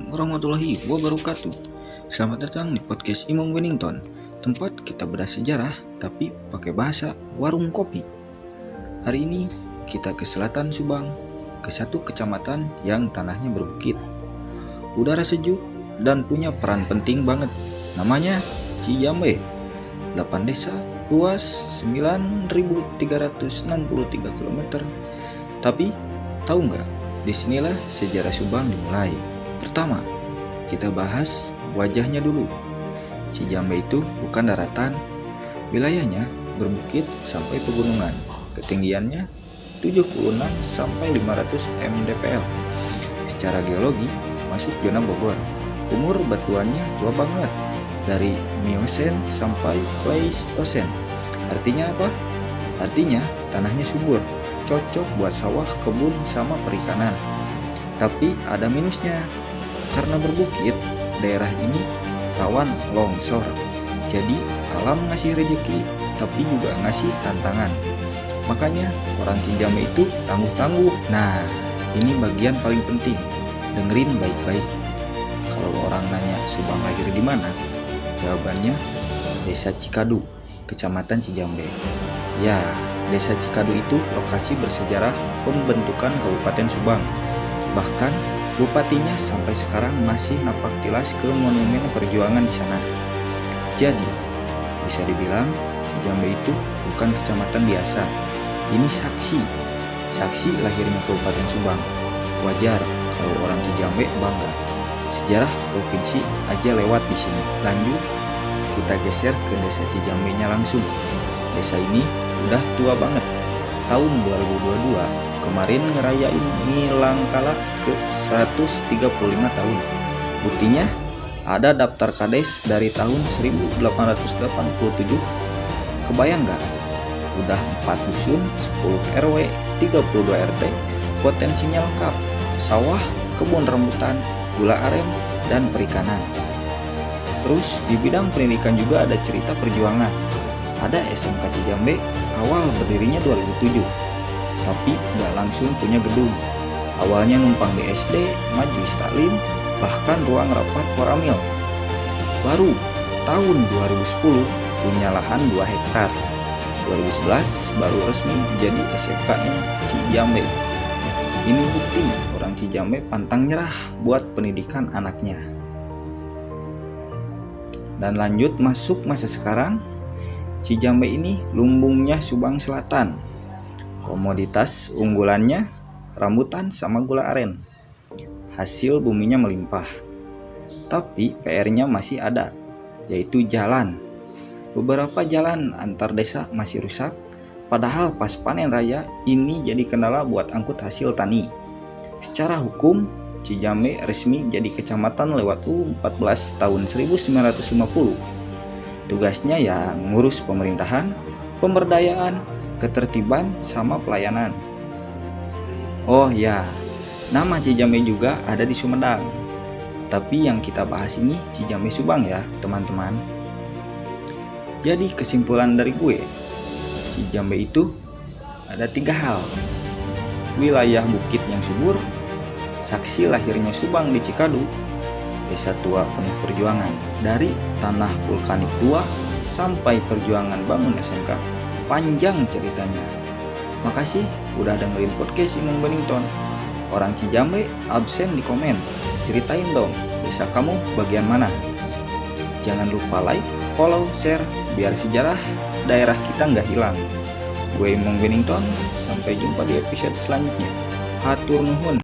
warahmatullahi wabarakatuh. Selamat datang di podcast Imam Wellington, tempat kita bedah sejarah tapi pakai bahasa warung kopi. Hari ini kita ke selatan Subang, ke satu kecamatan yang tanahnya berbukit, udara sejuk dan punya peran penting banget. Namanya Cijambe. 8 desa, luas 9.363 km. Tapi tahu nggak? Disinilah sejarah Subang dimulai. Pertama, kita bahas wajahnya dulu. Cijambe itu bukan daratan, wilayahnya berbukit sampai pegunungan. Ketinggiannya 76 sampai 500 mdpl. Secara geologi masuk zona Bogor. Umur batuannya tua banget, dari Miosen sampai Pleistosen. Artinya apa? Artinya tanahnya subur, cocok buat sawah, kebun, sama perikanan. Tapi ada minusnya, karena berbukit, daerah ini rawan longsor. Jadi alam ngasih rejeki, tapi juga ngasih tantangan. Makanya orang Cijambe itu tangguh-tangguh. Nah, ini bagian paling penting. Dengerin baik-baik. Kalau orang nanya Subang lahir di mana? Jawabannya Desa Cikadu, Kecamatan Cijambe. Ya, Desa Cikadu itu lokasi bersejarah pembentukan Kabupaten Subang. Bahkan bupatinya sampai sekarang masih napak tilas ke monumen perjuangan di sana. Jadi, bisa dibilang Cijambe itu bukan kecamatan biasa. Ini saksi lahirnya Kabupaten Subang. Wajar kalau orang Cijambe bangga. Sejarah provinsi aja lewat di sini. Lanjut, kita geser ke Desa Cijambe-nya langsung. Desa ini udah tua banget. Tahun 2022 kemarin ngerayain Nilangkala ke 135 tahun. Buktinya ada daftar kades dari tahun 1887. Kebayang gak? Udah 4 dusun, 10 RW, 32 RT, potensinya lengkap. Sawah, kebun rambutan, gula aren, dan perikanan. Terus di bidang pendidikan juga ada cerita perjuangan. Ada SMK Cijambe, awal berdirinya 2007, tapi nggak langsung punya gedung. Awalnya numpang di SD, majelis taklim, bahkan ruang rapat koramil. Baru tahun 2010 punya lahan 2 hektar. 2011 baru resmi jadi SMKN Cijambe. Ini bukti orang Cijambe pantang nyerah buat pendidikan anaknya. Dan lanjut masuk masa sekarang, Cijambe ini lumbungnya Subang Selatan. Komoditas unggulannya rambutan sama gula aren. Hasil buminya melimpah. Tapi PR-nya masih ada, yaitu jalan. Beberapa jalan antar desa masih rusak, padahal pas panen raya ini jadi kendala buat angkut hasil tani. Secara hukum, Cijambe resmi jadi kecamatan lewat U14 tahun 1950. Tugasnya ya ngurus pemerintahan, pemberdayaan, ketertiban, sama pelayanan. Oh ya, nama Cijambe juga ada di Sumedang. Tapi yang kita bahas ini Cijambe Subang ya teman-teman. Jadi kesimpulan dari gue, Cijambe itu ada 3 hal. Wilayah bukit yang subur, saksi lahirnya Subang di Cikadu, desa tua penuh perjuangan. Dari tanah vulkanik tua sampai perjuangan bangun SMK, panjang ceritanya. Makasih udah dengerin podcast Imam Wellington. Orang Cijambe absen di komen, ceritain dong desa kamu bagian mana. Jangan lupa like, follow, share, biar sejarah daerah kita nggak hilang. Gue Imam Wellington, sampai jumpa di episode selanjutnya. Hatur nuhun.